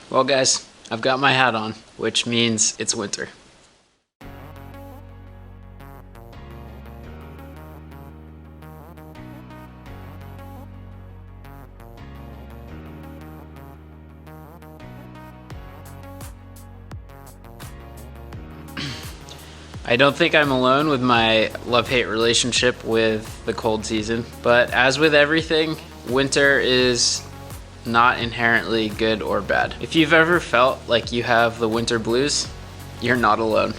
Well guys, I've got my hat on, which means it's winter. I don't think I'm alone with my love-hate relationship with the cold season, but as with everything, winter is not inherently good or bad. If you've ever felt like you have the winter blues, you're not alone.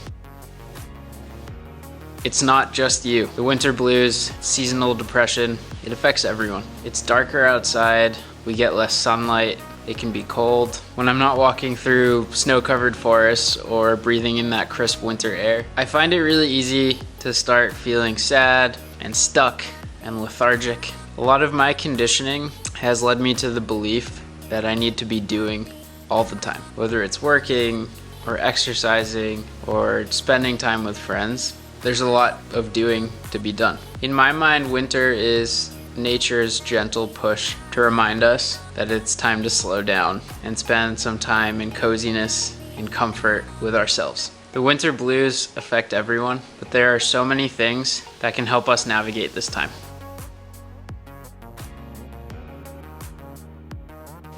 It's not just you. The winter blues, seasonal depression, it affects everyone. It's darker outside, we get less sunlight, it can be cold. When I'm not walking through snow-covered forests or breathing in that crisp winter air, I find it really easy to start feeling sad and stuck and lethargic. A lot of my conditioning has led me to the belief that I need to be doing all the time, whether it's working or exercising or spending time with friends. There's a lot of doing to be done. In my mind, winter is nature's gentle push to remind us that it's time to slow down and spend some time in coziness and comfort with ourselves. The winter blues affect everyone, but there are so many things that can help us navigate this time.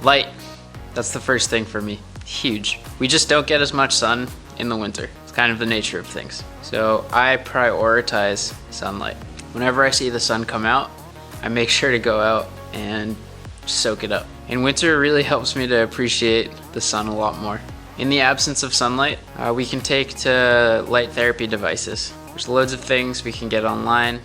Light, that's the first thing for me. Huge. We just don't get as much sun in the winter. It's kind of the nature of things. So I prioritize sunlight. Whenever I see the sun come out, I make sure to go out and soak it up. In winter, it really helps me to appreciate the sun a lot more. In the absence of sunlight, we can take to light therapy devices. There's loads of things we can get online.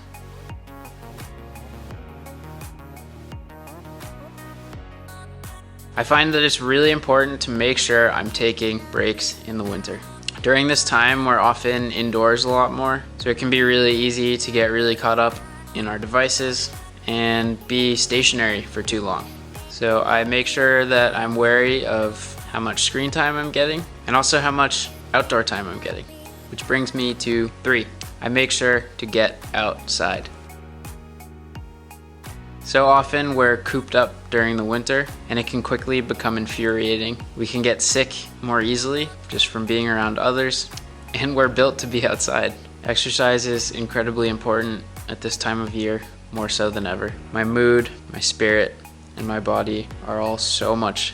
I find that it's really important to make sure I'm taking breaks in the winter. During this time, we're often indoors a lot more, so it can be really easy to get really caught up in our devices and be stationary for too long. So I make sure that I'm wary of how much screen time I'm getting and also how much outdoor time I'm getting, which brings me to 3. I make sure to get outside. So often we're cooped up during the winter and it can quickly become infuriating. We can get sick more easily just from being around others, and we're built to be outside. Exercise is incredibly important at this time of year, more so than ever. My mood, my spirit, and my body are all so much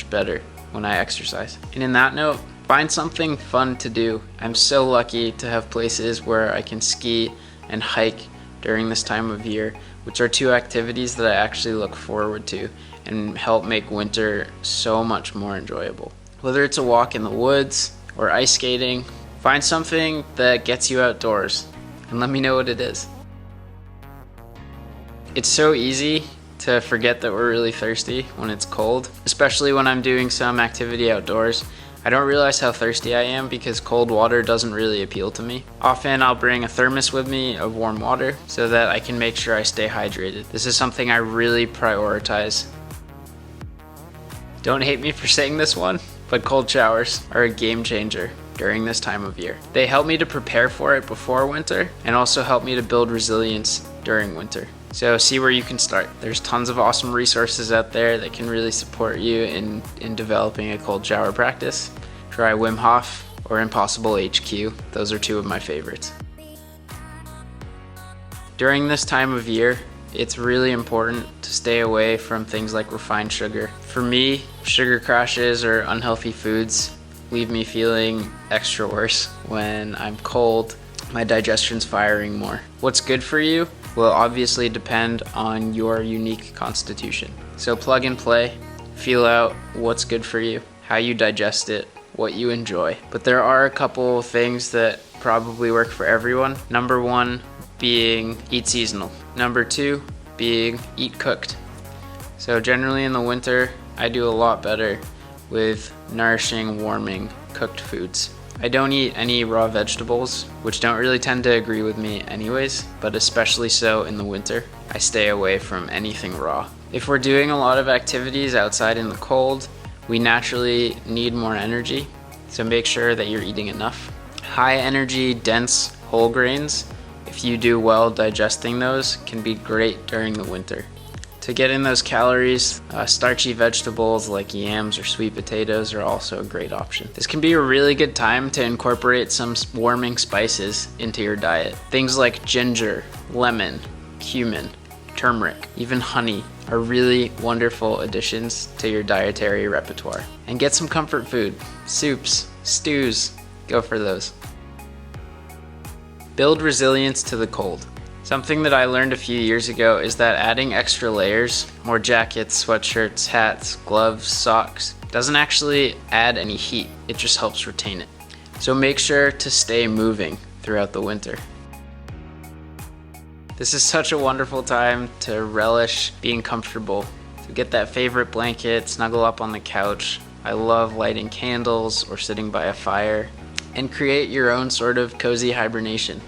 better when I exercise. And in that note, find something fun to do. I'm so lucky to have places where I can ski and hike during this time of year, which are 2 activities that I actually look forward to and help make winter so much more enjoyable. Whether it's a walk in the woods or ice skating, find something that gets you outdoors and let me know what it is. It's so easy to forget that we're really thirsty when it's cold, especially when I'm doing some activity outdoors. I don't realize how thirsty I am because cold water doesn't really appeal to me. Often I'll bring a thermos with me of warm water so that I can make sure I stay hydrated. This is something I really prioritize. Don't hate me for saying this one, but cold showers are a game changer during this time of year. They help me to prepare for it before winter and also help me to build resilience during winter. So see where you can start. There's tons of awesome resources out there that can really support you in developing a cold shower practice. Try Wim Hof or Impossible HQ. Those are 2 of my favorites. During this time of year, it's really important to stay away from things like refined sugar. For me, sugar crashes or unhealthy foods leave me feeling extra worse. When I'm cold, my digestion's firing more. What's good for you will obviously depend on your unique constitution. So plug and play, feel out what's good for you, how you digest it, what you enjoy. But there are a couple things that probably work for everyone. Number 1 being eat seasonal. Number 2 being eat cooked. So generally in the winter, I do a lot better with nourishing, warming, cooked foods. I don't eat any raw vegetables, which don't really tend to agree with me anyways, but especially so in the winter. I stay away from anything raw. If we're doing a lot of activities outside in the cold, we naturally need more energy, so make sure that you're eating enough. High energy, dense whole grains, if you do well digesting those, can be great during the winter To get in those calories, starchy vegetables like yams or sweet potatoes are also a great option. This can be a really good time to incorporate some warming spices into your diet. Things like ginger, lemon, cumin, turmeric, even honey are really wonderful additions to your dietary repertoire. And get some comfort food, soups, stews, go for those. Build resilience to the cold. Something that I learned a few years ago is that adding extra layers, more jackets, sweatshirts, hats, gloves, socks, doesn't actually add any heat, it just helps retain it. So make sure to stay moving throughout the winter. This is such a wonderful time to relish being comfortable. So get that favorite blanket, snuggle up on the couch. I love lighting candles or sitting by a fire, and create your own sort of cozy hibernation.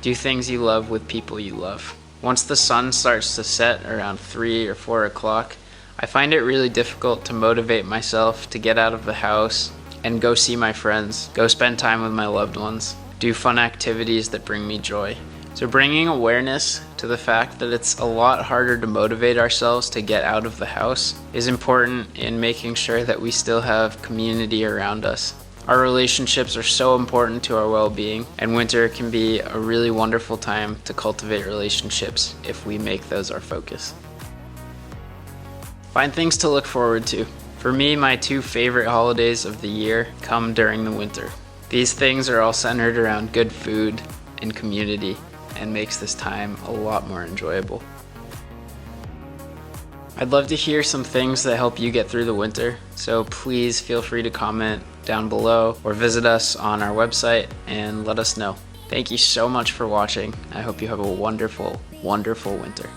Do things you love with people you love. Once the sun starts to set around 3 or 4 o'clock, I find it really difficult to motivate myself to get out of the house and go see my friends, go spend time with my loved ones, do fun activities that bring me joy. So bringing awareness to the fact that it's a lot harder to motivate ourselves to get out of the house is important in making sure that we still have community around us. Our relationships are so important to our well-being, and winter can be a really wonderful time to cultivate relationships if we make those our focus. Find things to look forward to. For me, my 2 favorite holidays of the year come during the winter. These things are all centered around good food and community, and makes this time a lot more enjoyable. I'd love to hear some things that help you get through the winter, so please feel free to comment down below or visit us on our website and let us know. Thank you so much for watching. I hope you have a wonderful, wonderful winter.